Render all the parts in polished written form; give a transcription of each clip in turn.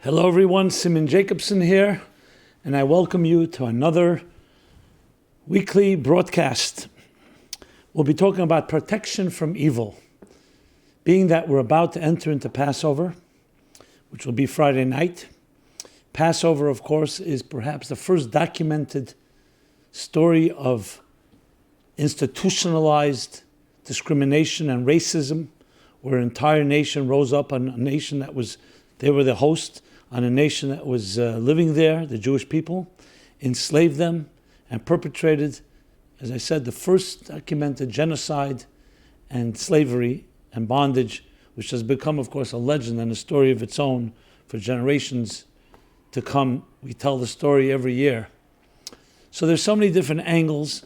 Hello everyone, Rabbi Jacobson here, and I welcome you to another weekly broadcast. We'll be talking about protection from evil. Being that we're about to enter into Passover, which will be Friday night. Passover, of course, is perhaps the first documented story of institutionalized discrimination and racism, where an entire nation rose up on a nation they were the host, on a nation that was living there, the Jewish people, enslaved them, and perpetrated, as I said, the first documented genocide and slavery and bondage, which has become, of course, a legend and a story of its own for generations to come. We tell the story every year. So there's so many different angles.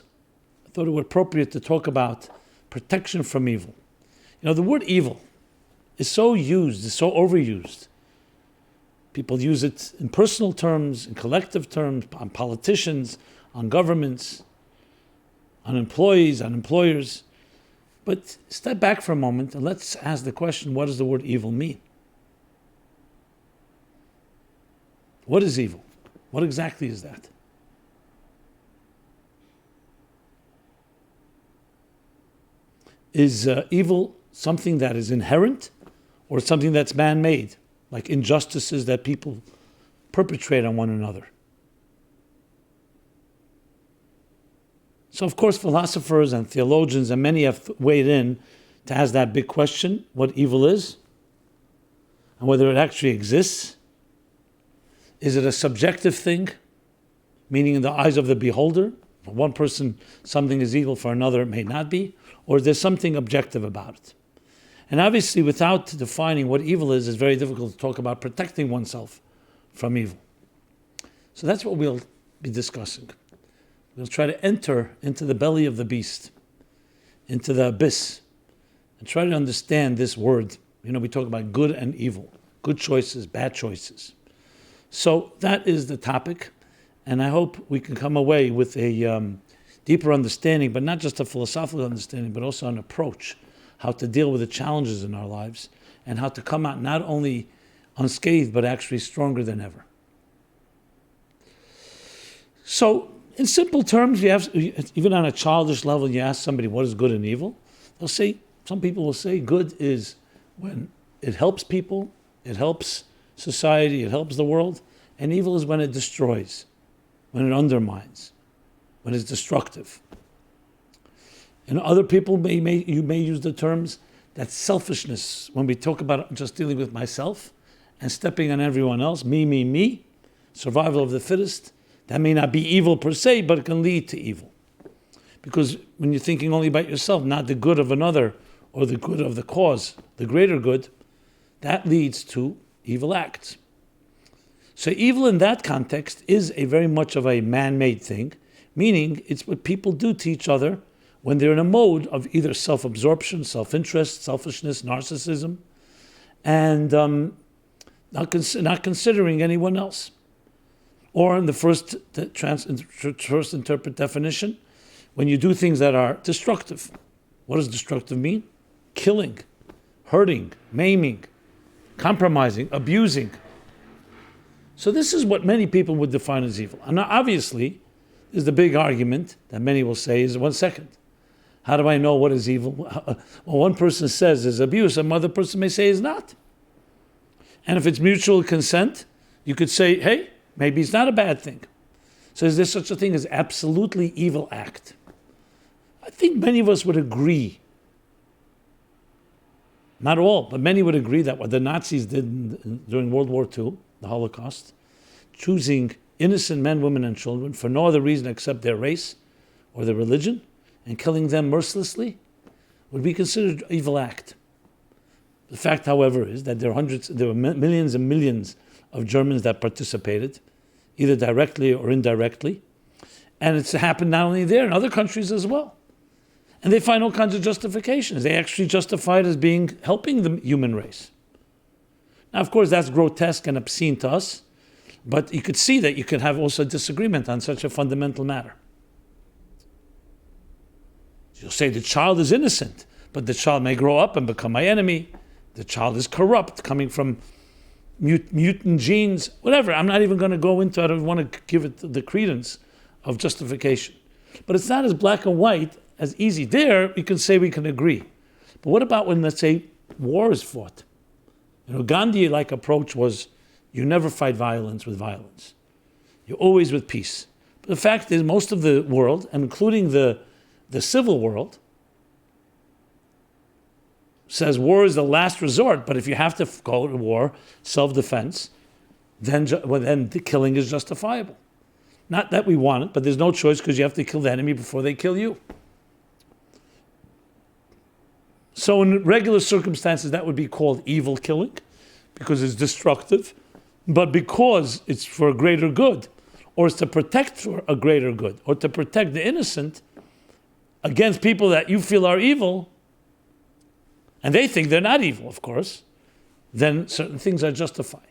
I thought it was appropriate to talk about protection from evil. You know, the word evil is so used, is so overused. People use it in personal terms, in collective terms, on politicians, on governments, on employees, on employers. But step back for a moment and let's ask the question, what does the word evil mean? What is evil? What exactly is that? Is evil something that is inherent or something that's man-made, like injustices that people perpetrate on one another? So, of course, philosophers and theologians and many have weighed in to ask that big question, what evil is, and whether it actually exists. Is it a subjective thing, meaning in the eyes of the beholder? For one person, something is evil, for another, it may not be. Or is there something objective about it? And obviously, without defining what evil is, it's very difficult to talk about protecting oneself from evil. So that's what we'll be discussing. We'll try to enter into the belly of the beast, into the abyss, and try to understand this word. You know, we talk about good and evil, good choices, bad choices. So that is the topic, and I hope we can come away with a deeper understanding, but not just a philosophical understanding, but also an approach, how to deal with the challenges in our lives, and how to come out not only unscathed, but actually stronger than ever. So, in simple terms, even on a childish level, you ask somebody what is good and evil, some people will say good is when it helps people, it helps society, it helps the world, and evil is when it destroys, when it undermines, when it's destructive. And other people you may use the terms that selfishness, when we talk about just dealing with myself and stepping on everyone else, me, survival of the fittest, that may not be evil per se, but it can lead to evil. Because when you're thinking only about yourself, not the good of another or the good of the cause, the greater good, that leads to evil acts. So evil in that context is a very much of a man-made thing, meaning it's what people do to each other when they're in a mode of either self-absorption, self-interest, selfishness, narcissism, and not considering anyone else. Or in the first interpret definition, when you do things that are destructive. What does destructive mean? Killing, hurting, maiming, compromising, abusing. So this is what many people would define as evil. And now obviously, is the big argument that many will say is, 1 second, how do I know what is evil? Well, one person says is abuse, another person may say is not. And if it's mutual consent, you could say, hey, maybe it's not a bad thing. So is there such a thing as absolutely evil act? I think many of us would agree. Not all, but many would agree that what the Nazis did during World War II, the Holocaust, choosing innocent men, women, and children for no other reason except their race or their religion, and killing them mercilessly, would be considered an evil act. The fact, however, is that there were millions and millions of Germans that participated, either directly or indirectly, and it's happened not only there, in other countries as well. And they find all kinds of justifications. They actually justify it as helping the human race. Now, of course, that's grotesque and obscene to us, but you could see that you could have also disagreement on such a fundamental matter. You'll say the child is innocent, but the child may grow up and become my enemy. The child is corrupt, coming from mutant genes, whatever. I'm not even going to go into it. I don't want to give it the credence of justification. But it's not as black and white as easy. There, we can say we can agree. But what about when, let's say, war is fought? Gandhi-like approach was you never fight violence with violence. You're always with peace. But the fact is, most of the world, and including the civil world, says war is the last resort, but if you have to go to war, self-defense, then the killing is justifiable. Not that we want it, but there's no choice because you have to kill the enemy before they kill you. So in regular circumstances, that would be called evil killing because it's destructive, but because it's for a greater good, or it's to protect for a greater good, or to protect the innocent against people that you feel are evil, and they think they're not evil, of course, then certain things are justified.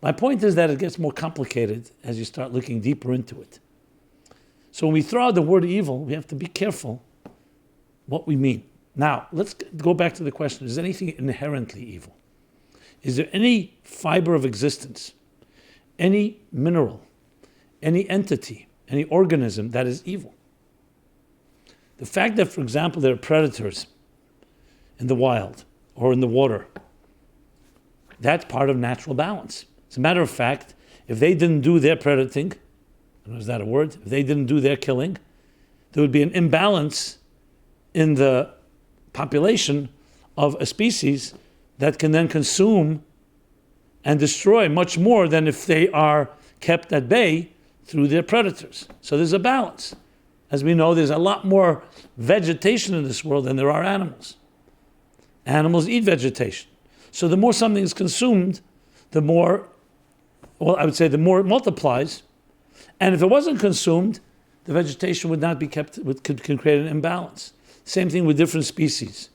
My point is that it gets more complicated as you start looking deeper into it. So when we throw out the word evil, we have to be careful what we mean. Now, let's go back to the question, is anything inherently evil? Is there any fiber of existence, any mineral, any entity, any organism that is evil? The fact that, for example, there are predators in the wild or in the water, that's part of natural balance. As a matter of fact, if they didn't do their predating, is that a word? If they didn't do their killing, there would be an imbalance in the population of a species that can then consume and destroy much more than if they are kept at bay through their predators. So there's a balance. As we know, there's a lot more vegetation in this world than there are animals. Animals eat vegetation. So the more something is consumed, the more it multiplies. And if it wasn't consumed, the vegetation would not be kept, could create an imbalance. Same thing with different species.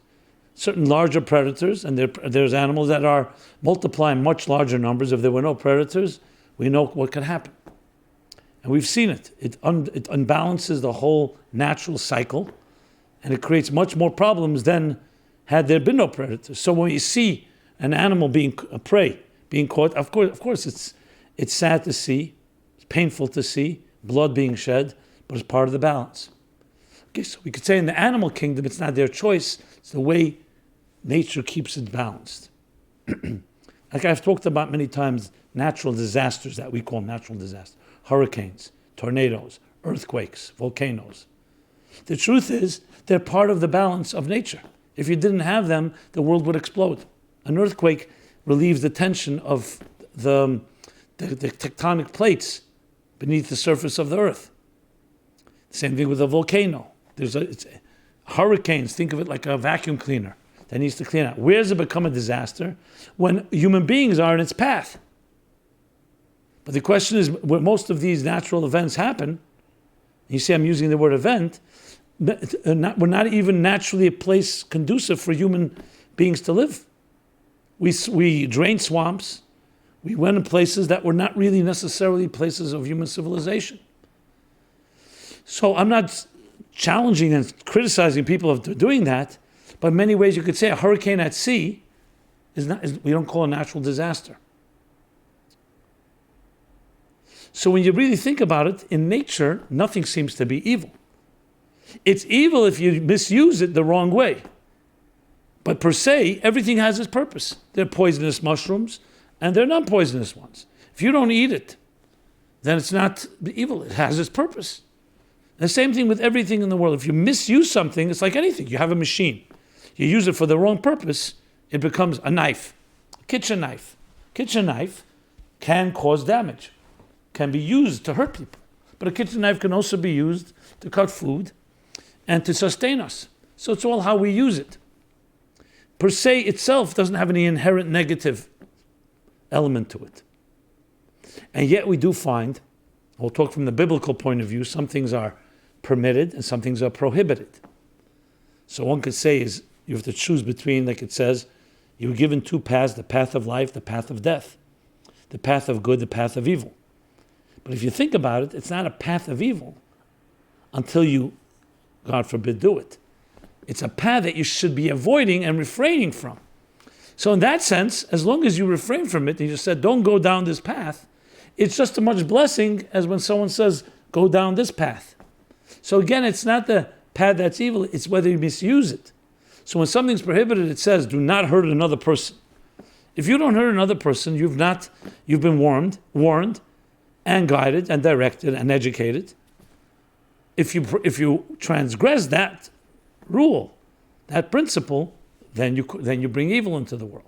Certain larger predators, and there's animals that are multiplying much larger numbers. If there were no predators, we know what could happen. And we've seen it. It unbalances the whole natural cycle, and it creates much more problems than had there been no predators. So when you see an animal being a prey, being caught, of course it's sad to see, it's painful to see, blood being shed, but it's part of the balance. Okay, so we could say in the animal kingdom, it's not their choice, it's the way nature keeps it balanced. Like I've talked about many times, natural disasters that we call natural disasters. Hurricanes, tornadoes, earthquakes, volcanoes. The truth is, they're part of the balance of nature. If you didn't have them, the world would explode. An earthquake relieves the tension of the tectonic plates beneath the surface of the earth. Same thing with a volcano. Hurricanes, think of it like a vacuum cleaner that needs to clean out. Where does it become a disaster? When human beings are in its path. But the question is, where most of these natural events happen, you see I'm using the word event, we're not even naturally a place conducive for human beings to live. We drained swamps. We went in places that were not really necessarily places of human civilization. So I'm not challenging and criticizing people of doing that, but in many ways you could say a hurricane at sea we don't call a natural disaster. So when you really think about it, in nature, nothing seems to be evil. It's evil if you misuse it the wrong way. But per se, everything has its purpose. There are poisonous mushrooms, and there are non-poisonous ones. If you don't eat it, then it's not evil. It has its purpose. The same thing with everything in the world. If you misuse something, it's like anything. You have a machine. You use it for the wrong purpose, it becomes a knife, a kitchen knife. Kitchen knife can cause damage, can be used to hurt people. But a kitchen knife can also be used to cut food and to sustain us. So it's all how we use it. Per se itself doesn't have any inherent negative element to it. And yet we do find, we'll talk from the biblical point of view, some things are permitted and some things are prohibited. So one could say is you have to choose between, like it says, you were given two paths, the path of life, the path of death, the path of good, the path of evil. But if you think about it, it's not a path of evil until you, God forbid, do it. It's a path that you should be avoiding and refraining from. So in that sense, as long as you refrain from it, and you just said, don't go down this path, it's just as much blessing as when someone says, go down this path. So again, it's not the path that's evil, it's whether you misuse it. So when something's prohibited, it says, do not hurt another person. If you don't hurt another person, you've been warned, and guided, and directed, and educated. If you transgress that rule, that principle, then you bring evil into the world.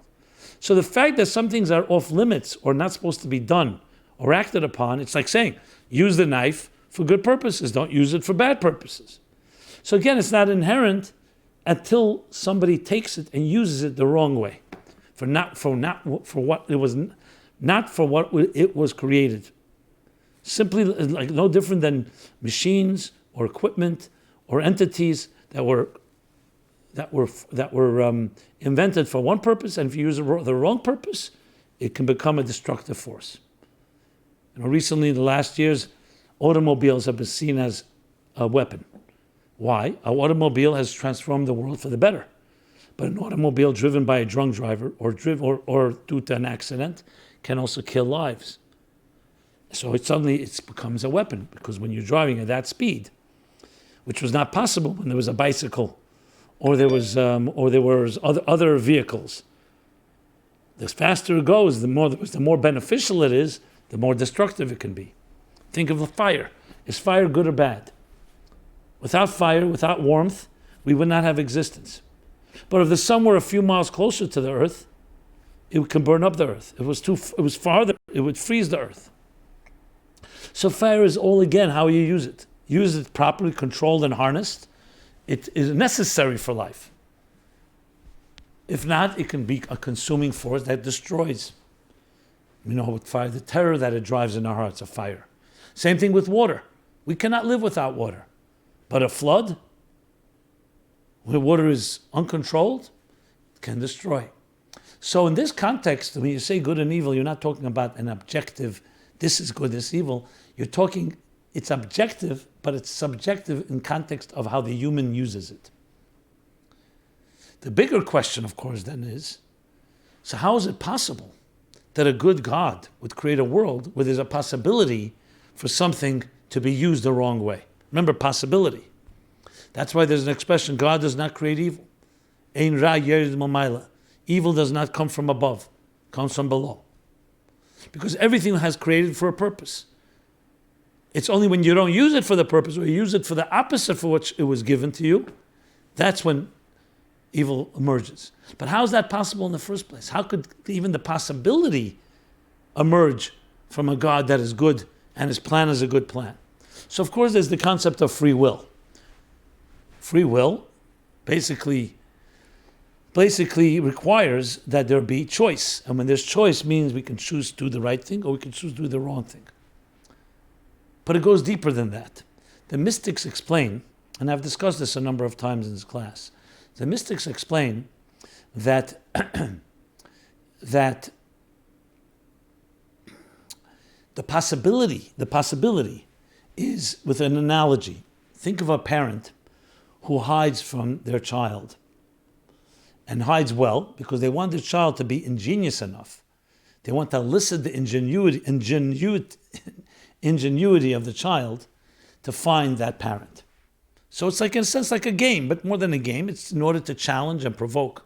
So the fact that some things are off limits or not supposed to be done or acted upon, it's like saying, use the knife for good purposes, don't use it for bad purposes. So again, it's not inherent until somebody takes it and uses it the wrong way, not for what it was created. Simply like no different than machines or equipment or entities that were invented for one purpose, and if you use the wrong purpose, it can become a destructive force. Recently, in the last years, automobiles have been seen as a weapon. Why? An automobile has transformed the world for the better. But an automobile driven by a drunk driver or due to an accident can also kill lives. So it becomes a weapon, because when you're driving at that speed, which was not possible when there was a bicycle or there was other vehicles. The faster it goes, the more beneficial it is, the more destructive it can be. Think of the fire. Is fire good or bad? Without fire, without warmth, we would not have existence. But if the sun were a few miles closer to the earth, it can burn up the earth. If it was farther, it would freeze the earth. So fire is all, again, how you use it. Use it properly, controlled and harnessed. It is necessary for life. If not, it can be a consuming force that destroys. With fire, the terror that it drives in our hearts, a fire. Same thing with water. We cannot live without water. But a flood, where water is uncontrolled, can destroy. So in this context, when you say good and evil, you're not talking about an objective, this is good, this is evil. You're talking, it's objective, but it's subjective in context of how the human uses it. The bigger question, of course, then is, so how is it possible that a good God would create a world where there's a possibility for something to be used the wrong way? Remember, possibility. That's why there's an expression, God does not create evil. Ein ra yered mamayla. Evil does not come from above, it comes from below. Because everything has created for a purpose. It's only when you don't use it for the purpose, or you use it for the opposite for which it was given to you, that's when evil emerges. But how is that possible in the first place? How could even the possibility emerge from a God that is good and his plan is a good plan? So of course there's the concept of free will. Free will basically requires that there be choice. And when there's choice, means we can choose to do the right thing or we can choose to do the wrong thing. But it goes deeper than that. The mystics explain, and I've discussed this a number of times in this class, the mystics explain that that the possibility is with an analogy. Think of a parent who hides from their child, and hides well because they want their child to be ingenious enough. They want to elicit the ingenuity of the child to find that parent. So it's like, in a sense, like a game, but more than a game, it's in order to challenge and provoke.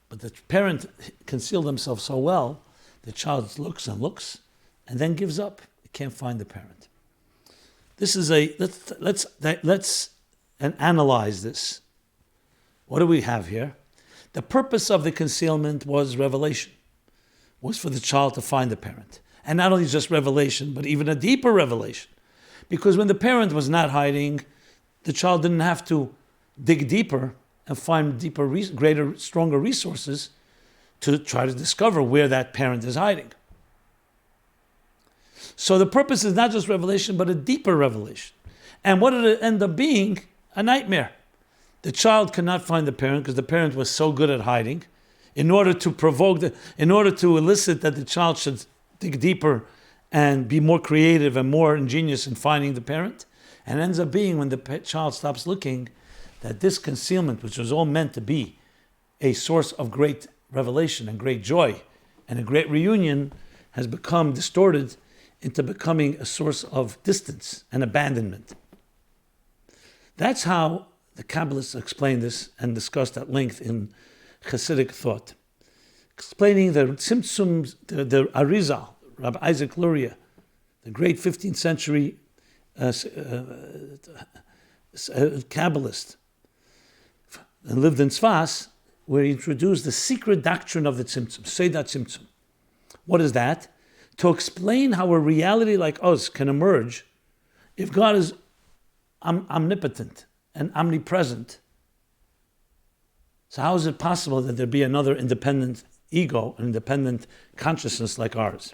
But the parent concealed themselves so well, the child looks and looks, and then gives up. It can't find the parent. This is let's analyze this. What do we have here? The purpose of the concealment was revelation, was for the child to find the parent. And not only just revelation, but even a deeper revelation. Because when the parent was not hiding, the child didn't have to dig deeper and find deeper, greater, stronger resources to try to discover where that parent is hiding. So the purpose is not just revelation, but a deeper revelation. And what did it end up being? A nightmare. The child could not find the parent because the parent was so good at hiding. In order to elicit that the child should dig deeper and be more creative and more ingenious in finding the parent, and ends up being, when the child stops looking, that this concealment, which was all meant to be a source of great revelation and great joy and a great reunion has become distorted into becoming a source of distance and abandonment. That's how the Kabbalists explain this and discussed at length in Hasidic thought, explaining the Tzimtzum, the Arizal, Rabbi Isaac Luria, the great 15th century Kabbalist, and lived in Tzfas, where he introduced the secret doctrine of the Tzimtzum, Seidat Tzimtzum. What is that? To explain how a reality like us can emerge if God is omnipotent and omnipresent. So how is it possible that there be another independent ego, an independent consciousness like ours?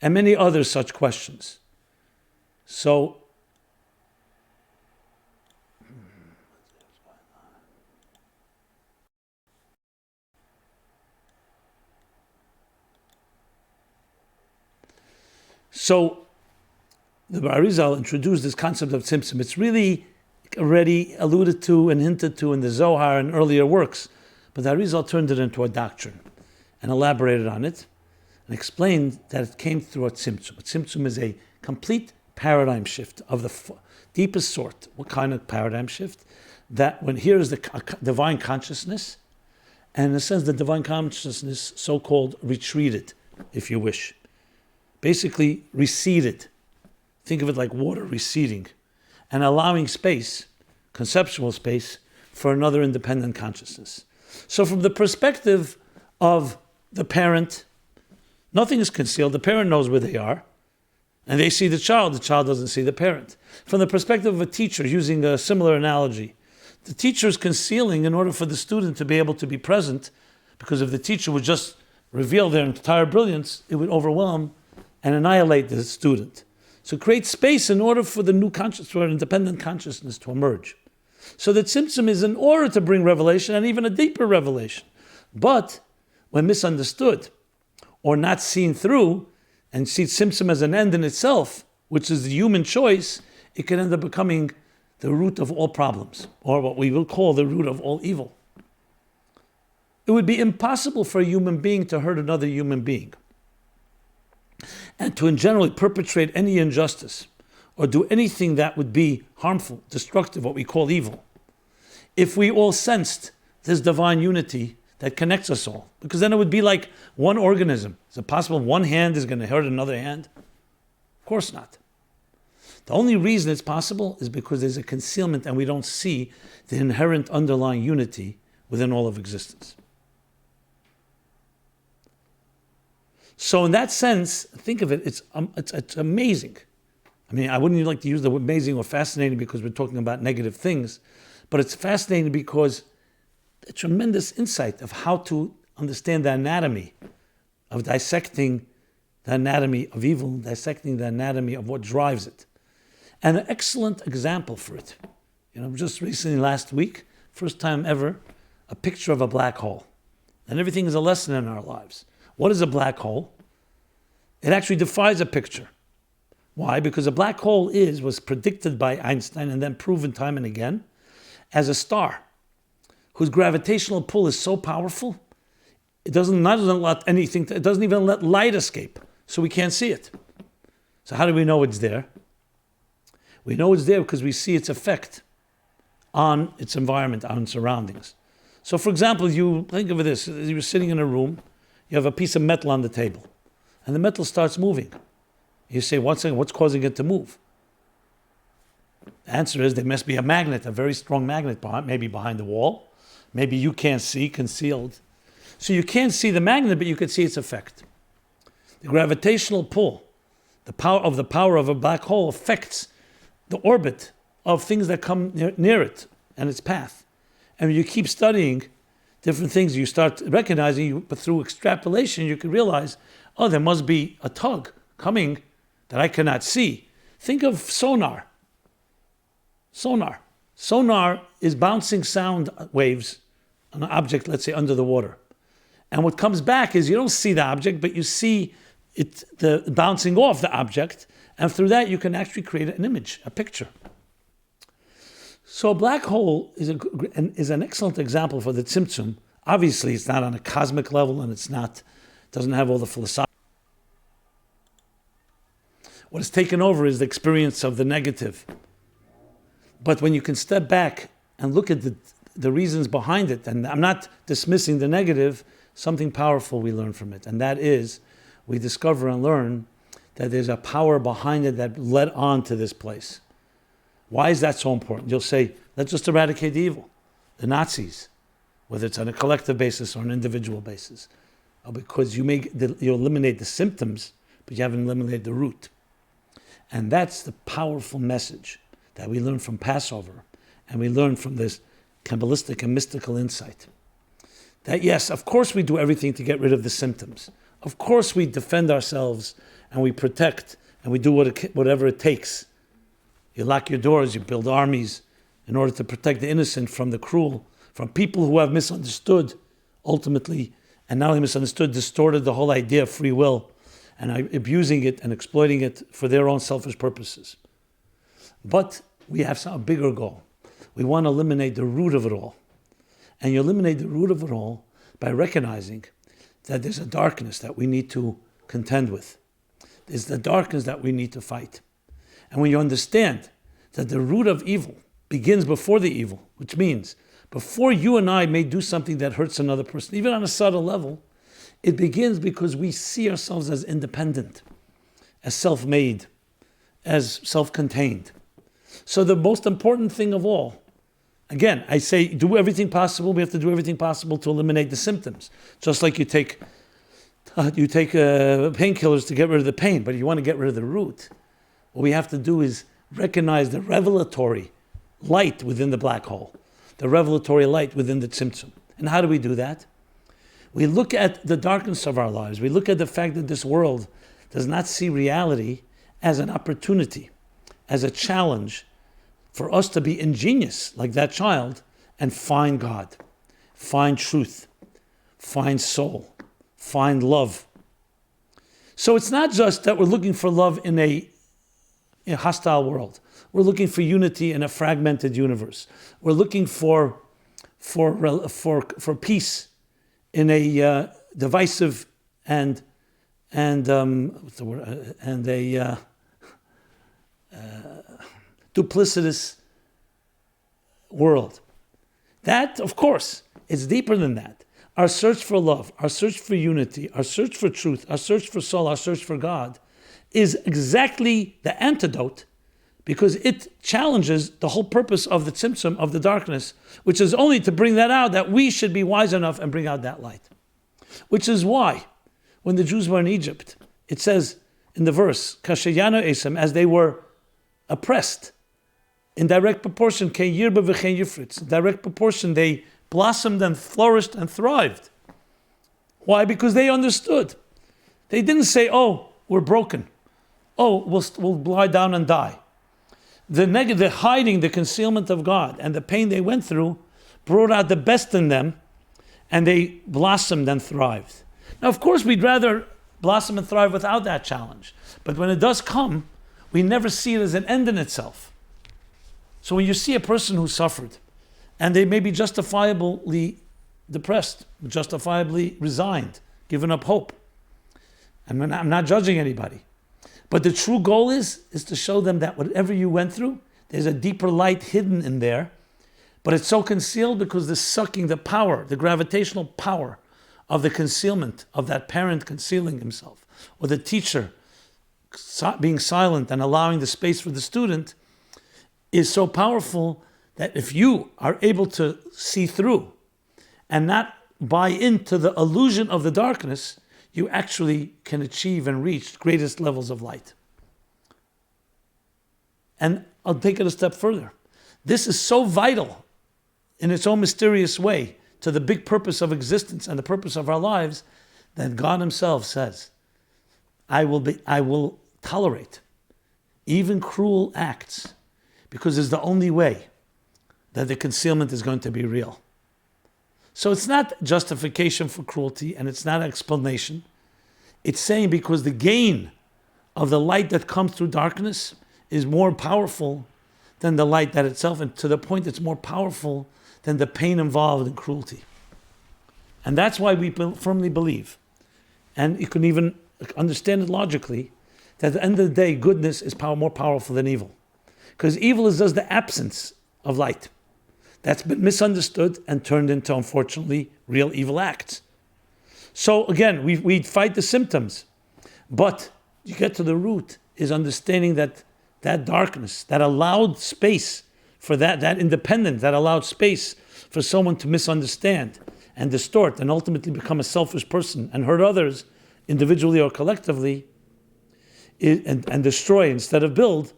And many other such questions. So the Arizal introduced this concept of Tzimtzum. It's really already alluded to and hinted to in the Zohar and earlier works, but the Arizal turned it into a doctrine and elaborated on it and explained that it came through a Tzimtzum. A Tzimtzum is a complete paradigm shift of the deepest sort. What kind of paradigm shift? That when here is the divine consciousness, and in a sense the divine consciousness so-called retreated, if you wish. Basically receded. Think of it like water receding and allowing space, conceptual space, for another independent consciousness. So from the perspective of the parent, nothing is concealed. The parent knows where they are, and they see the child doesn't see the parent. From the perspective of a teacher, using a similar analogy, the teacher is concealing in order for the student to be able to be present, because if the teacher would just reveal their entire brilliance, it would overwhelm and annihilate the student. So create space in order for the new consciousness, for an independent consciousness to emerge. So the Tzimtzum is in order to bring revelation and even a deeper revelation. But when misunderstood or not seen through, and see Tzimtzum as an end in itself, which is the human choice, it can end up becoming the root of all problems, or what we will call the root of all evil. It would be impossible for a human being to hurt another human being, and to in general perpetrate any injustice or do anything that would be harmful, destructive, what we call evil, if we all sensed this divine unity that connects us all. Because then it would be like one organism. Is it possible one hand is going to hurt another hand? Of course not. The only reason it's possible is because there's a concealment and we don't see the inherent underlying unity within all of existence. So in that sense, think of it, it's amazing. I mean, I wouldn't even like to use the word amazing or fascinating because we're talking about negative things, but it's fascinating because a tremendous insight of how to understand the anatomy of dissecting the anatomy of evil, dissecting the anatomy of what drives it. And an excellent example for it. Just recently, last week, first time ever, a picture of a black hole. And everything is a lesson in our lives. What is a black hole? It actually defies a picture. Why? Because a black hole was predicted by Einstein and then proven time and again as a star whose gravitational pull is so powerful, it doesn't even let light escape, so we can't see it. So how do we know it's there? We know it's there because we see its effect on its environment, on its surroundings. So for example, you think of this, you're sitting in a room, you have a piece of metal on the table, and the metal starts moving. You say, what's causing it to move? The answer is there must be a magnet, a very strong magnet maybe behind the wall. Maybe you can't see, concealed. So you can't see the magnet, but you can see its effect. The gravitational pull, the power of a black hole affects the orbit of things that come near it and its path. And when you keep studying different things, you start recognizing, but through extrapolation, you can realize, there must be a tug coming that I cannot see. Think of sonar. Sonar is bouncing sound waves on an object, let's say, under the water. And what comes back is you don't see the object, but you see the bouncing off the object, and through that you can actually create an image, a picture. So a black hole is an excellent example for the Tzimtzum Obviously, it's not on a cosmic level, and doesn't have all the philosophy. What is taken over is the experience of the negative. But when you can step back and look at the reasons behind it, and I'm not dismissing the negative, something powerful we learn from it. And that is, we discover and learn that there's a power behind it that led on to this place. Why is that so important? You'll say, let's just eradicate the evil. The Nazis, whether it's on a collective basis or an individual basis. Because you eliminate the symptoms, but you haven't eliminated the root. And that's the powerful message that we learn from Passover, and we learn from this Kabbalistic and mystical insight. That yes, of course we do everything to get rid of the symptoms. Of course we defend ourselves and we protect and we do whatever it takes. You lock your doors, you build armies in order to protect the innocent from the cruel, from people who have misunderstood ultimately, and not only misunderstood, distorted the whole idea of free will and are abusing it and exploiting it for their own selfish purposes. But we have a bigger goal. We want to eliminate the root of it all. And you eliminate the root of it all by recognizing that there's a darkness that we need to contend with. There's the darkness that we need to fight. And when you understand that the root of evil begins before the evil, which means before you and I may do something that hurts another person, even on a subtle level, it begins because we see ourselves as independent, as self-made, as self-contained. So the most important thing of all, again, I say do everything possible. We have to do everything possible to eliminate the symptoms. Just like you take painkillers to get rid of the pain, but you want to get rid of the root. What we have to do is recognize the revelatory light within the black hole, the revelatory light within the tzimtzum. And how do we do that? We look at the darkness of our lives. We look at the fact that this world does not see reality as an opportunity, as a challenge for us to be ingenious like that child and find God, find truth, find soul, find love. So it's not just that we're looking for love in a hostile world. We're looking for unity in a fragmented universe. We're looking for peace in a divisive and duplicitous world. That, of course, is deeper than that. Our search for love, our search for unity, our search for truth, our search for soul, our search for God is exactly the antidote, because it challenges the whole purpose of the tzimtzum, of the darkness, which is only to bring that out, that we should be wise enough and bring out that light. Which is why, when the Jews were in Egypt, it says in the verse, Kashayano Esam, as they were oppressed, in direct proportion, direct proportion, they blossomed and flourished and thrived. Why? Because they understood. They didn't say, oh, we're broken. Oh, we'll lie down and die. The hiding, the concealment of God, and the pain they went through brought out the best in them, and they blossomed and thrived. Now, of course, we'd rather blossom and thrive without that challenge. But when it does come, we never see it as an end in itself. So when you see a person who suffered, and they may be justifiably depressed, justifiably resigned, given up hope, and I'm not judging anybody, but the true goal is to show them that whatever you went through, there's a deeper light hidden in there, but it's so concealed because the sucking, the power, the gravitational power of the concealment of that parent concealing himself, or the teacher being silent and allowing the space for the student, is so powerful that if you are able to see through and not buy into the illusion of the darkness, you actually can achieve and reach greatest levels of light. And I'll take it a step further. This is so vital in its own mysterious way to the big purpose of existence and the purpose of our lives that God himself says, I will tolerate even cruel acts, because it's the only way that the concealment is going to be real. So it's not justification for cruelty, and it's not explanation. It's saying because the gain of the light that comes through darkness is more powerful than the light that itself, and to the point it's more powerful than the pain involved in cruelty. And that's why we firmly believe, and you can even understand it logically, that at the end of the day, goodness is more powerful than evil. Because evil is just the absence of light. That's been misunderstood and turned into, unfortunately, real evil acts. So again, we fight the symptoms, but you get to the root is understanding that darkness, that allowed space for that independent, that allowed space for someone to misunderstand and distort and ultimately become a selfish person and hurt others individually or collectively and destroy instead of build,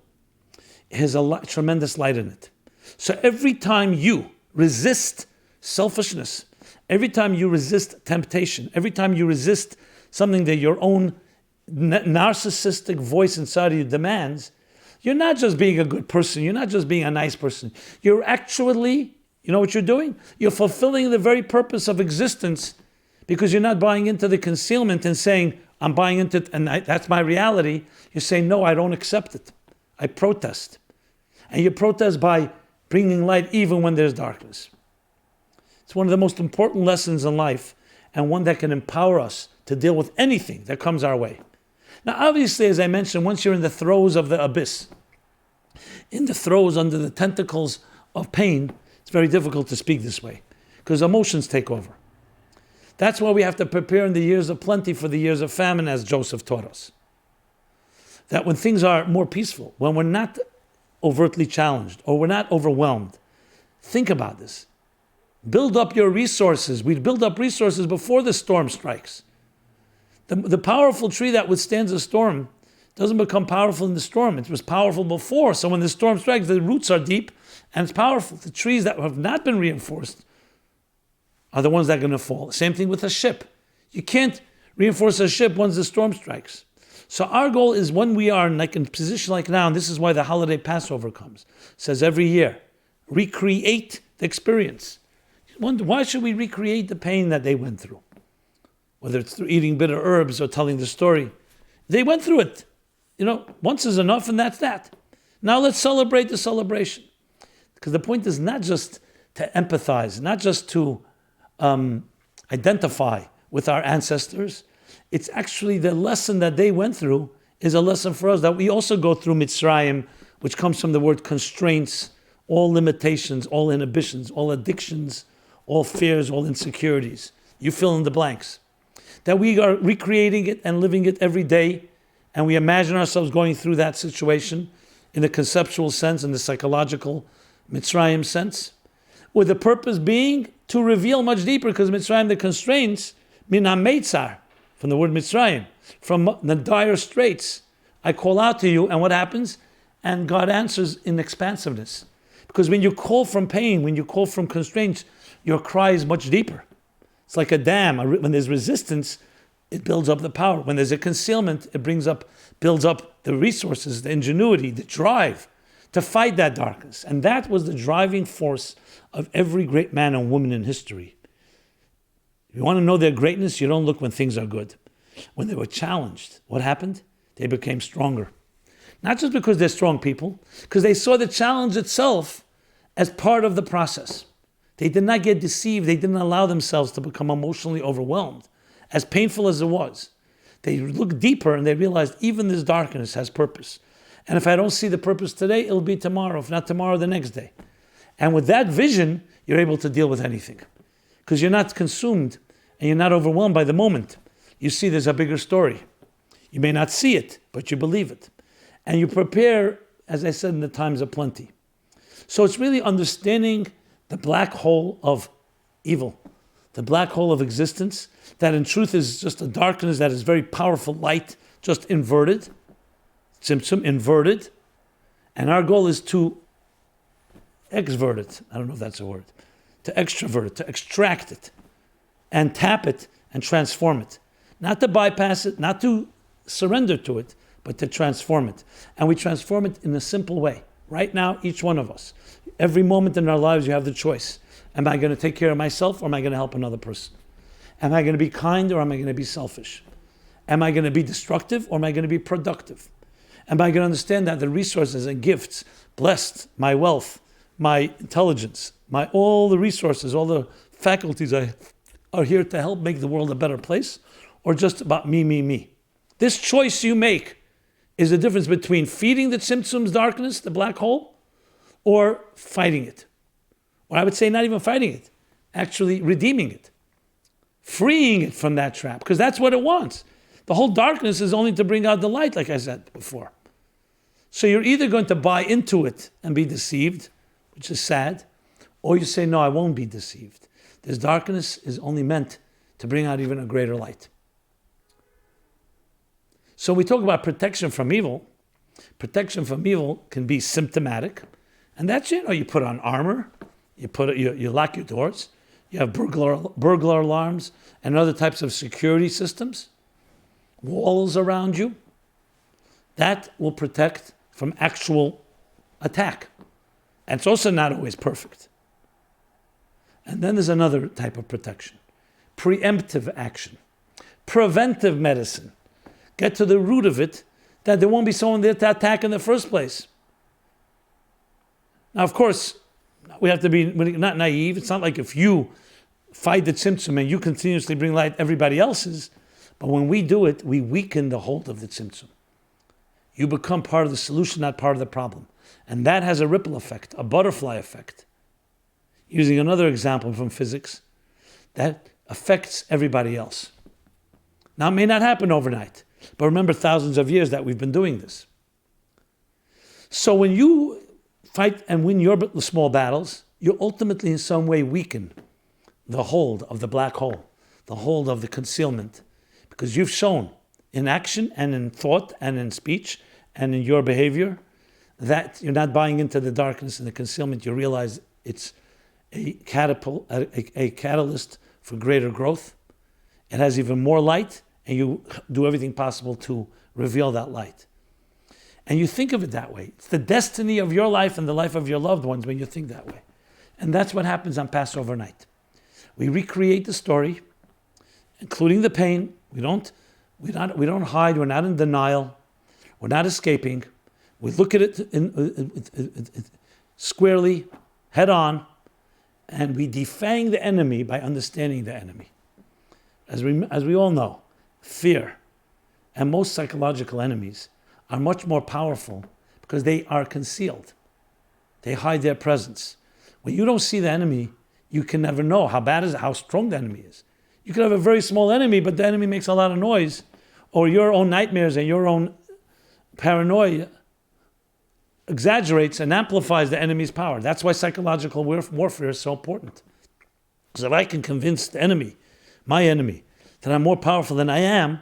has a tremendous light in it. So every time you resist selfishness, every time you resist temptation, every time you resist something that your own narcissistic voice inside of you demands, you're not just being a good person, you're not just being a nice person. You're actually, you know what you're doing? You're fulfilling the very purpose of existence, because you're not buying into the concealment and saying, I'm buying into it and that's my reality. You're saying, no, I don't accept it. I protest. And you protest by bringing light even when there's darkness. It's one of the most important lessons in life, and one that can empower us to deal with anything that comes our way. Now, obviously, as I mentioned, once you're in the throes of the abyss, in the throes under the tentacles of pain, it's very difficult to speak this way because emotions take over. That's why we have to prepare in the years of plenty for the years of famine, as Joseph taught us. That when things are more peaceful, when we're not overtly challenged or we're not overwhelmed, think about this. Build up your resources. We build up resources before the storm strikes. The powerful tree that withstands a storm doesn't become powerful in the storm. It was powerful before. So when the storm strikes, the roots are deep and it's powerful. The trees that have not been reinforced are the ones that are going to fall. Same thing with a ship. You can't reinforce a ship once the storm strikes. So our goal is, when we are in a position like now, and this is why the holiday Passover comes, it says every year, recreate the experience. Why should we recreate the pain that they went through? Whether it's through eating bitter herbs or telling the story. They went through it. Once is enough, and that's that. Now let's celebrate the celebration. Because the point is not just to empathize, not just to identify with our ancestors. It's actually the lesson that they went through is a lesson for us that we also go through Mitzrayim, which comes from the word constraints, all limitations, all inhibitions, all addictions, all fears, all insecurities. You fill in the blanks. That we are recreating it and living it every day, and we imagine ourselves going through that situation in the conceptual sense, in the psychological Mitzrayim sense, with the purpose being to reveal much deeper, because Mitzrayim, the constraints, min ha-meitzar, from the word Mitzrayim, from the dire straits. I call out to you, and what happens? And God answers in expansiveness. Because when you call from pain, when you call from constraints, your cry is much deeper. It's like a dam. When there's resistance, it builds up the power. When there's a concealment, it builds up the resources, the ingenuity, the drive to fight that darkness. And that was the driving force of every great man and woman in history. If you want to know their greatness, you don't look when things are good. When they were challenged, what happened? They became stronger. Not just because they're strong people, because they saw the challenge itself as part of the process. They did not get deceived. They didn't allow themselves to become emotionally overwhelmed, as painful as it was. They looked deeper and they realized even this darkness has purpose. And if I don't see the purpose today, it'll be tomorrow. If not tomorrow, the next day. And with that vision, you're able to deal with anything. Because you're not consumed and you're not overwhelmed by the moment. You see there's a bigger story. You may not see it, but you believe it. And you prepare, as I said, in the times of plenty. So it's really understanding the black hole of evil, the black hole of existence, that in truth is just a darkness that is very powerful light, just inverted, symptom inverted. And our goal is to exvert it. I don't know if that's a word. To extrovert it, to extract it, and tap it, and transform it. Not to bypass it, not to surrender to it, but to transform it. And we transform it in a simple way. Right now, each one of us, every moment in our lives, you have the choice. Am I going to take care of myself, or am I going to help another person? Am I going to be kind, or am I going to be selfish? Am I going to be destructive, or am I going to be productive? Am I going to understand that the resources and gifts, blessed, my wealth, my intelligence, all the resources, all the faculties I are here to help make the world a better place, or just about me, me, me. This choice you make is the difference between feeding the Tzimtzum's darkness, the black hole, or fighting it. Or I would say not even fighting it, actually redeeming it, freeing it from that trap, because that's what it wants. The whole darkness is only to bring out the light, like I said before. So you're either going to buy into it and be deceived, which is sad, or you say, no, I won't be deceived. This darkness is only meant to bring out even a greater light. So we talk about protection from evil. Protection from evil can be symptomatic, and that's it. Or you put on armor, you lock your doors, you have burglar alarms and other types of security systems, walls around you. That will protect from actual attack. And it's also not always perfect. And then there's another type of protection. Preemptive action. Preventive medicine. Get to the root of it, that there won't be someone there to attack in the first place. Now, of course, we have to be not naive. It's not like if you fight the Tzimtzum and you continuously bring light, everybody else's. But when we do it, we weaken the hold of the Tzimtzum. You become part of the solution, not part of the problem. And that has a ripple effect, a butterfly effect. Using another example from physics, that affects everybody else. Now, it may not happen overnight, but remember thousands of years that we've been doing this. So when you fight and win your small battles, you ultimately in some way weaken the hold of the black hole, the hold of the concealment, because you've shown in action and in thought and in speech and in your behavior that you're not buying into the darkness and the concealment. You realize it's a catalyst for greater growth. It has even more light, and you do everything possible to reveal that light. And you think of it that way. It's the destiny of your life and the life of your loved ones when you think that way. And that's what happens on Passover night. We recreate the story, including the pain. We don't hide. We're not in denial. We're not escaping. We look at it squarely, head on, and we defang the enemy by understanding the enemy. As we all know, fear and most psychological enemies are much more powerful because they are concealed. They hide their presence. When you don't see the enemy, you can never know how strong the enemy is. You could have a very small enemy, but the enemy makes a lot of noise, or your own nightmares and your own paranoia exaggerates and amplifies the enemy's power. That's why psychological warfare is so important. Because if I can convince the enemy, my enemy, that I'm more powerful than I am,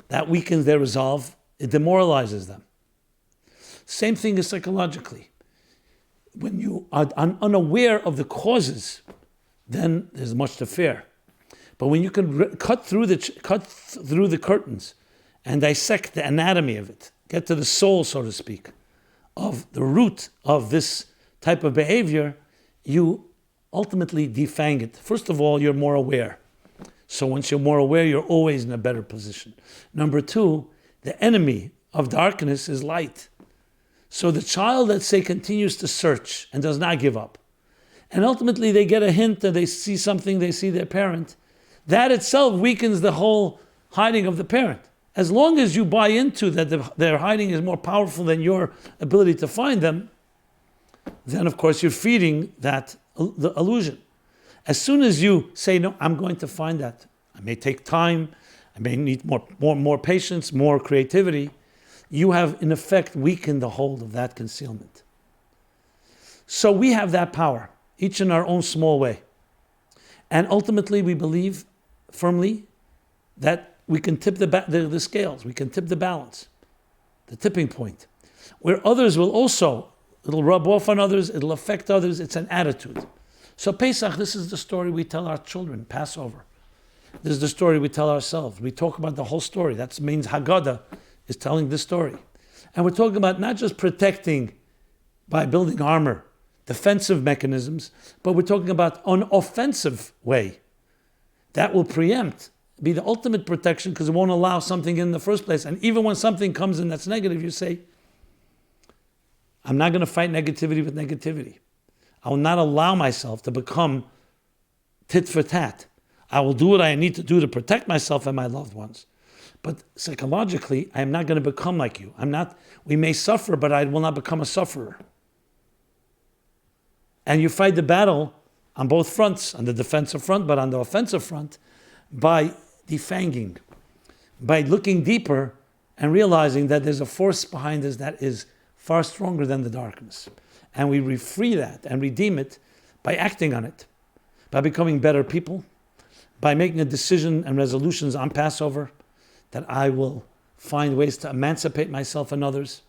that weakens their resolve. It demoralizes them. Same thing is psychologically. When you are unaware of the causes, then there's much to fear. But when you can cut through the curtains and dissect the anatomy of it, get to the soul, so to speak, of the root of this type of behavior, you ultimately defang it. First of all, you're more aware. So once you're more aware, you're always in a better position. Number two, the enemy of darkness is light. So the child, let's say, continues to search and does not give up. And ultimately they get a hint that they see something, they see their parent. That itself weakens the whole hiding of the parent. As long as you buy into that their hiding is more powerful than your ability to find them, then of course you're feeding that the illusion. As soon as you say, no, I'm going to find that. I may take time, I may need more patience, more creativity. You have, in effect, weakened the hold of that concealment. So we have that power, each in our own small way. And ultimately, we believe firmly that we can tip the scales, we can tip the balance, the tipping point, where others will also, it'll rub off on others, it'll affect others, it's an attitude. So Pesach, this is the story we tell our children, Passover. This is the story we tell ourselves. We talk about the whole story. That means Haggadah is telling this story. And we're talking about not just protecting by building armor, defensive mechanisms, but we're talking about an offensive way. That will preempt, be the ultimate protection because it won't allow something in the first place. And even when something comes in that's negative, you say, I'm not going to fight negativity with negativity. I will not allow myself to become tit for tat. I will do what I need to do to protect myself and my loved ones. But psychologically, I am not going to become like you. We may suffer, but I will not become a sufferer. And you fight the battle on both fronts, on the defensive front, but on the offensive front, by defanging, by looking deeper and realizing that there's a force behind us that is far stronger than the darkness. And we free that and redeem it by acting on it, by becoming better people, by making a decision and resolutions on Passover that I will find ways to emancipate myself and others,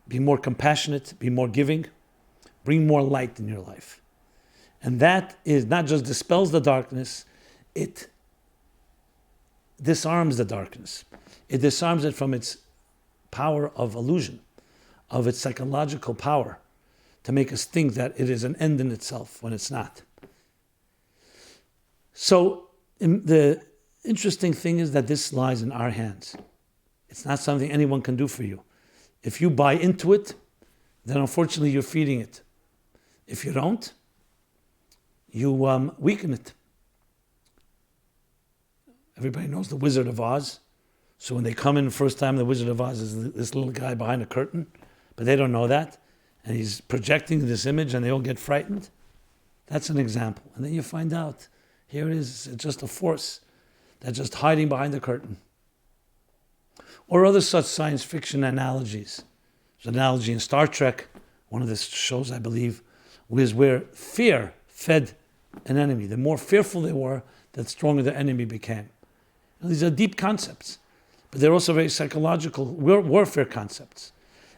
be more compassionate, be more giving, bring more light in your life. And that is not just dispels the darkness, it disarms the darkness. It disarms it from its power of illusion, of its psychological power to make us think that it is an end in itself when it's not. So the interesting thing is that this lies in our hands. It's not something anyone can do for you. If you buy into it, then unfortunately you're feeding it. If you don't, you weaken it. Everybody knows the Wizard of Oz. So when they come in the first time, the Wizard of Oz is this little guy behind a curtain, but they don't know that. And he's projecting this image and they all get frightened. That's an example. And then you find out, here it is, it's just a force that's just hiding behind the curtain. Or other such science fiction analogies. There's an analogy in Star Trek, one of the shows I believe, was where fear fed an enemy. The more fearful they were, the stronger the enemy became. And these are deep concepts, but they're also very psychological warfare concepts.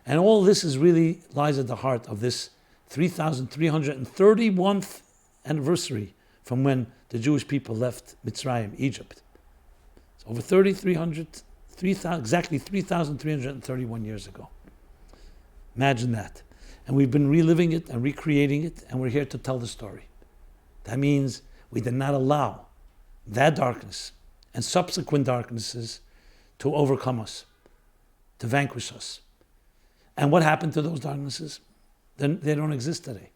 And all this really lies at the heart of this 3,331th anniversary from when the Jewish people left Mitzrayim, Egypt. It's over 3,000, exactly 3,331 years ago. Imagine that. And we've been reliving it and recreating it, and we're here to tell the story. That means we did not allow that darkness and subsequent darknesses to overcome us, to vanquish us. And what happened to those darknesses? They don't exist today.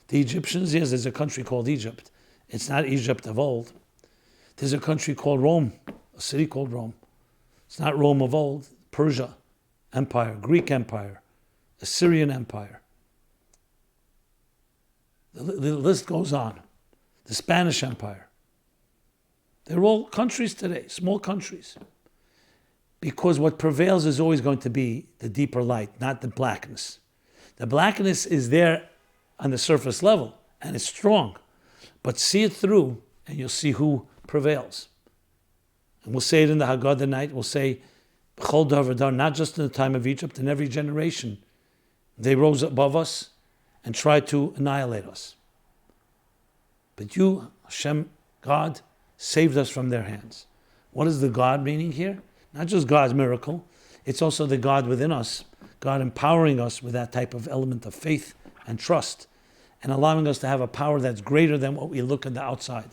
The Egyptians, yes, there's a country called Egypt. It's not Egypt of old. There's a country called Rome, a city called Rome. It's not Rome of old. Persia Empire, Greek Empire, Assyrian Empire. The list goes on. The Spanish Empire. They're all countries today, small countries. Because what prevails is always going to be the deeper light, not the blackness. The blackness is there on the surface level, and it's strong. But see it through, and you'll see who prevails. And we'll say it in the Haggadah night. We'll say, B'chol davar dar, not just in the time of Egypt, in every generation, they rose above us and tried to annihilate us. But you, Hashem, God, saved us from their hands. What is the God meaning here? Not just God's miracle, it's also the God within us, God empowering us with that type of element of faith and trust, and allowing us to have a power that's greater than what we look at the outside.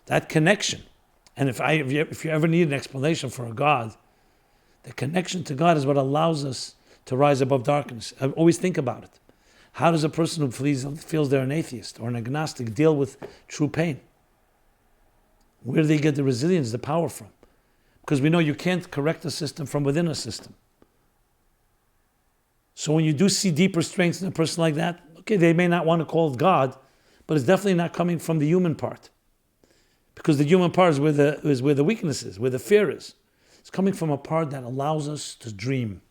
That connection, and if you ever need an explanation for a God, the connection to God is what allows us to rise above darkness. I always think about it. How does a person who feels they're an atheist or an agnostic deal with true pain? Where do they get the resilience, the power from? Because we know you can't correct a system from within a system. So when you do see deeper strengths in a person like that, okay, they may not want to call it God, but it's definitely not coming from the human part. Because the human part is where the weakness is, where the fear is. It's coming from a part that allows us to dream,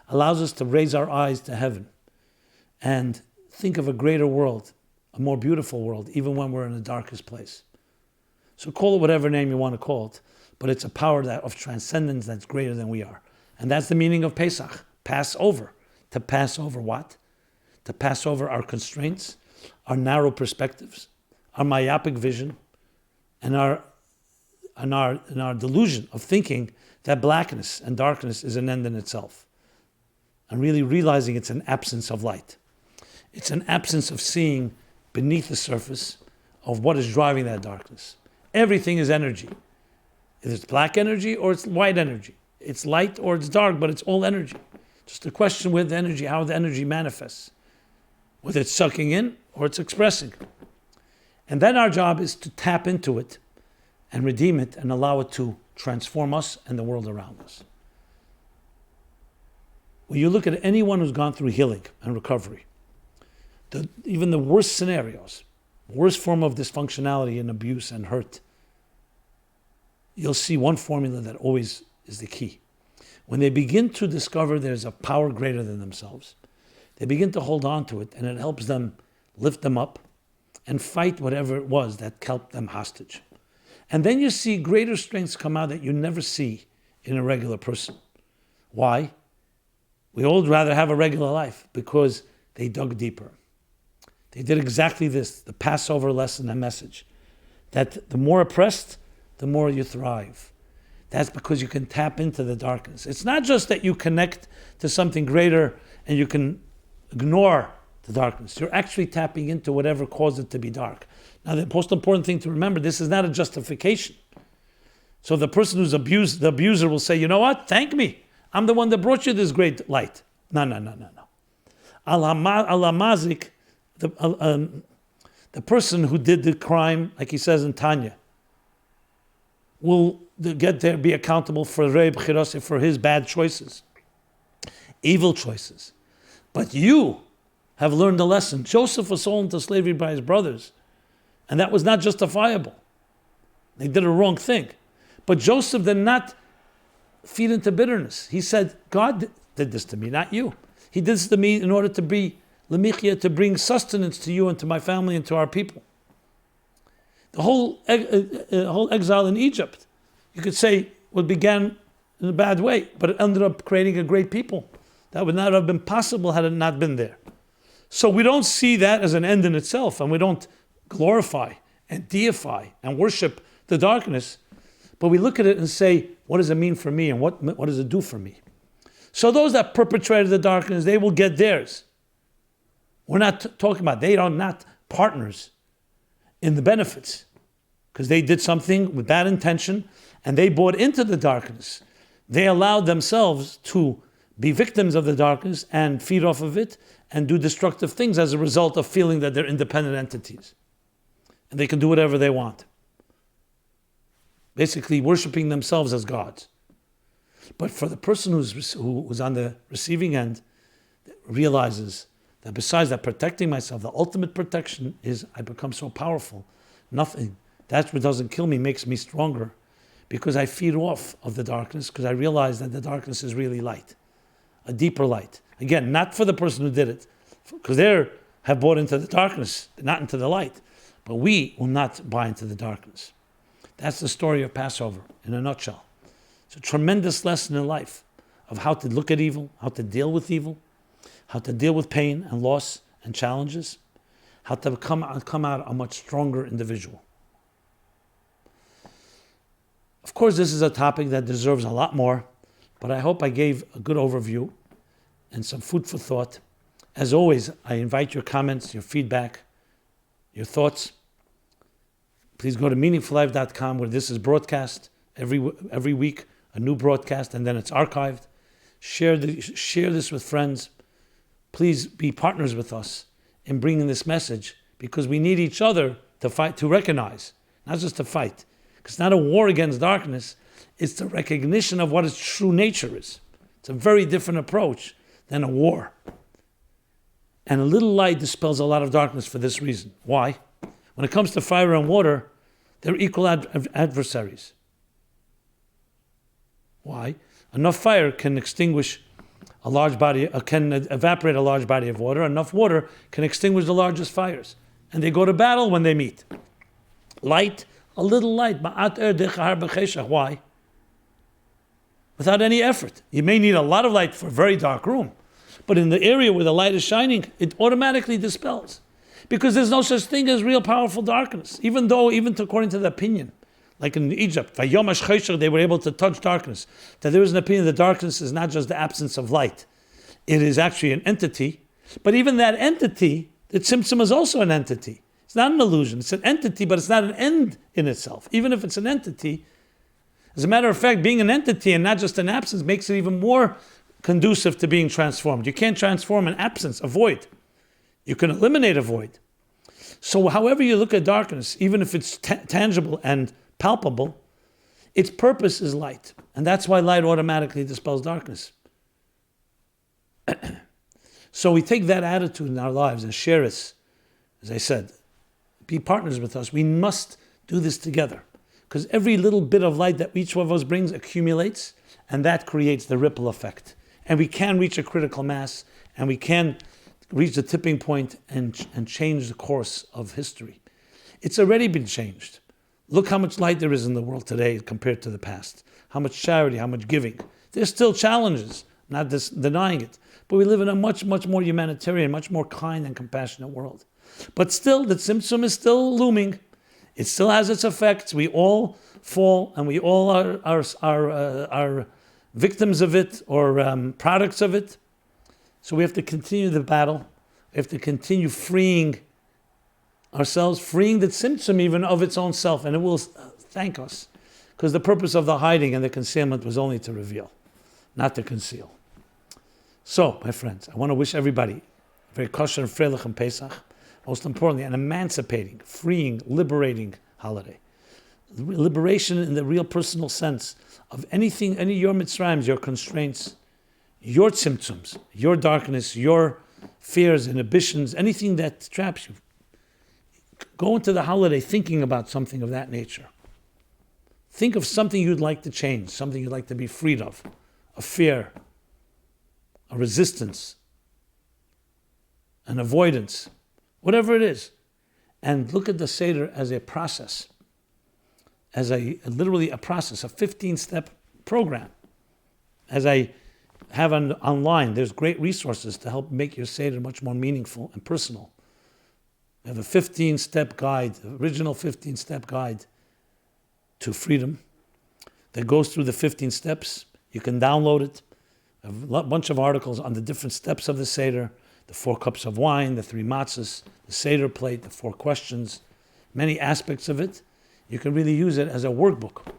allows us to raise our eyes to heaven and think of a greater world, a more beautiful world, even when we're in the darkest place. So call it whatever name you want to call it, but it's a power of transcendence that's greater than we are. And that's the meaning of Pesach, Passover. To pass over what? To pass over our constraints, our narrow perspectives, our myopic vision, and our delusion of thinking that blackness and darkness is an end in itself. And really realizing it's an absence of light. It's an absence of seeing beneath the surface of what is driving that darkness. Everything is energy. It's black energy or it's white energy. It's light or it's dark, but it's all energy. Just a question with energy, how the energy manifests. Whether it's sucking in or it's expressing. And then our job is to tap into it and redeem it and allow it to transform us and the world around us. When you look at anyone who's gone through healing and recovery, even the worst scenarios, worst form of dysfunctionality and abuse and hurt, you'll see one formula that always is the key. When they begin to discover there's a power greater than themselves, they begin to hold on to it, and it helps them lift them up and fight whatever it was that kept them hostage. And then you see greater strengths come out that you never see in a regular person. Why? We all would rather have a regular life because they dug deeper. They did exactly this, the Passover lesson and message, that the more oppressed, the more you thrive. That's because you can tap into the darkness. It's not just that you connect to something greater and you can ignore the darkness. You're actually tapping into whatever caused it to be dark. Now, the most important thing to remember, this is not a justification. So the person who's abused, the abuser will say, you know what? Thank me. I'm the one that brought you this great light. No. Al-Hamazik, the person who did the crime, like he says in Tanya, will get there, be accountable for Rei B'chirose, for his bad choices, evil choices. But you have learned a lesson. Joseph was sold into slavery by his brothers, and that was not justifiable. They did a wrong thing. But Joseph did not feed into bitterness. He said, God did this to me, not you. He did this to me in order to be lemichia, to bring sustenance to you and to my family and to our people. The whole exile in Egypt, you could say, began in a bad way, but it ended up creating a great people. That would not have been possible had it not been there. So we don't see that as an end in itself, and we don't glorify and deify and worship the darkness, but we look at it and say, what does it mean for me, and what does it do for me? So those that perpetrated the darkness, they will get theirs. We're not talking about, they are not partners in the benefits, because they did something with bad intention, and they bought into the darkness. They allowed themselves to be victims of the darkness and feed off of it and do destructive things as a result of feeling that they're independent entities. And they can do whatever they want. Basically worshiping themselves as gods. But for the person who was on the receiving end, realizes that besides that protecting myself, the ultimate protection is I become so powerful. Nothing, that's what doesn't kill me, makes me stronger. Because I feed off of the darkness, because I realize that the darkness is really light. A deeper light. Again, not for the person who did it, because they have bought into the darkness, not into the light. But we will not buy into the darkness. That's the story of Passover in a nutshell. It's a tremendous lesson in life of how to look at evil, how to deal with evil, how to deal with pain and loss and challenges, how to come out a much stronger individual. Of course, this is a topic that deserves a lot more, but I hope I gave a good overview and some food for thought. As always, I invite your comments, your feedback, your thoughts. Please go to meaningfullife.com, where this is broadcast every week, a new broadcast, and then it's archived. Share this with friends. Please be partners with us in bringing this message, because we need each other to fight, to recognize, not just to fight. It's not a war against darkness. It's the recognition of what its true nature is. It's a very different approach than a war. And a little light dispels a lot of darkness for this reason. Why? When it comes to fire and water, they're equal adversaries. Why? Enough fire can extinguish a large body, can evaporate a large body of water. Enough water can extinguish the largest fires. And they go to battle when they meet. Light, a little light. Why? Without any effort. You may need a lot of light for a very dark room, but in the area where the light is shining, it automatically dispels. Because there's no such thing as real powerful darkness. Even according to the opinion, like in Egypt, they were able to touch darkness. That there is an opinion that darkness is not just the absence of light. It is actually an entity. But even that entity, the Tzimtzum is also an entity. It's not an illusion. It's an entity, but it's not an end in itself. Even if it's an entity, as a matter of fact, being an entity and not just an absence makes it even more conducive to being transformed. You can't transform an absence, a void. You can eliminate a void. So however you look at darkness, even if it's tangible and palpable, its purpose is light. And that's why light automatically dispels darkness. So we take that attitude in our lives and share it, as I said, be partners with us. We must do this together. Because every little bit of light that each one of us brings accumulates, and that creates the ripple effect. And we can reach a critical mass, and we can reach the tipping point and change the course of history. It's already been changed. Look how much light there is in the world today compared to the past. How much charity, how much giving. There's still challenges, not denying it. But we live in a much, much more humanitarian, much more kind and compassionate world. But still, the Tzimtzum is still looming. It still has its effects. We all fall, and we all are victims of it or products of it. So we have to continue the battle. We have to continue freeing ourselves, freeing the Tzimtzum even of its own self, and it will thank us. Because the purpose of the hiding and the concealment was only to reveal, not to conceal. So, my friends, I want to wish everybody a very kosher and freilich and Pesach. Most importantly, an emancipating, freeing, liberating holiday. Liberation in the real personal sense of anything, any your mitzrayim, your constraints, your tzimtzums, your darkness, your fears, inhibitions, anything that traps you. Go into the holiday thinking about something of that nature. Think of something you'd like to change, something you'd like to be freed of, a fear, a resistance, an avoidance, whatever it is. And look at the Seder as a process, as literally a process, a 15-step program. As I have online, there's great resources to help make your Seder much more meaningful and personal. We have a 15-step guide, original 15-step guide to freedom that goes through the 15 steps. You can download it. A bunch of articles on the different steps of the Seder, the 4 cups of wine, the 3 matzahs, the Seder plate, the 4 questions, many aspects of it. You can really use it as a workbook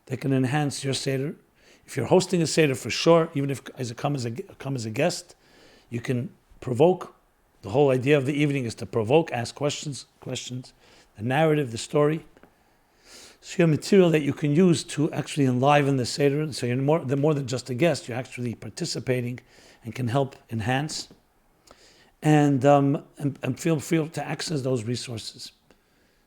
that can enhance your Seder. If you're hosting a Seder, for sure, even if as come as a guest, you can provoke. The whole idea of the evening is to provoke, ask questions, the narrative, the story. So you have material that you can use to actually enliven the Seder. So you're more than just a guest, you're actually participating and can help enhance. And feel free to access those resources.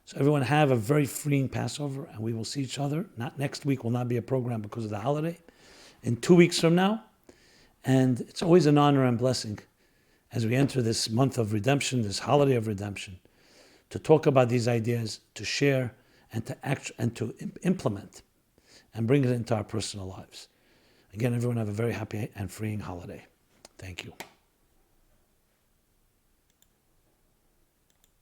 So everyone have a very freeing Passover, and we will see each other. Not next week, will not be a program because of the holiday. In 2 weeks from now. And it's always an honor and blessing as we enter this month of redemption, this holiday of redemption, to talk about these ideas, to share, and to act and to implement and bring it into our personal lives. Again, everyone have a very happy and freeing holiday. Thank you.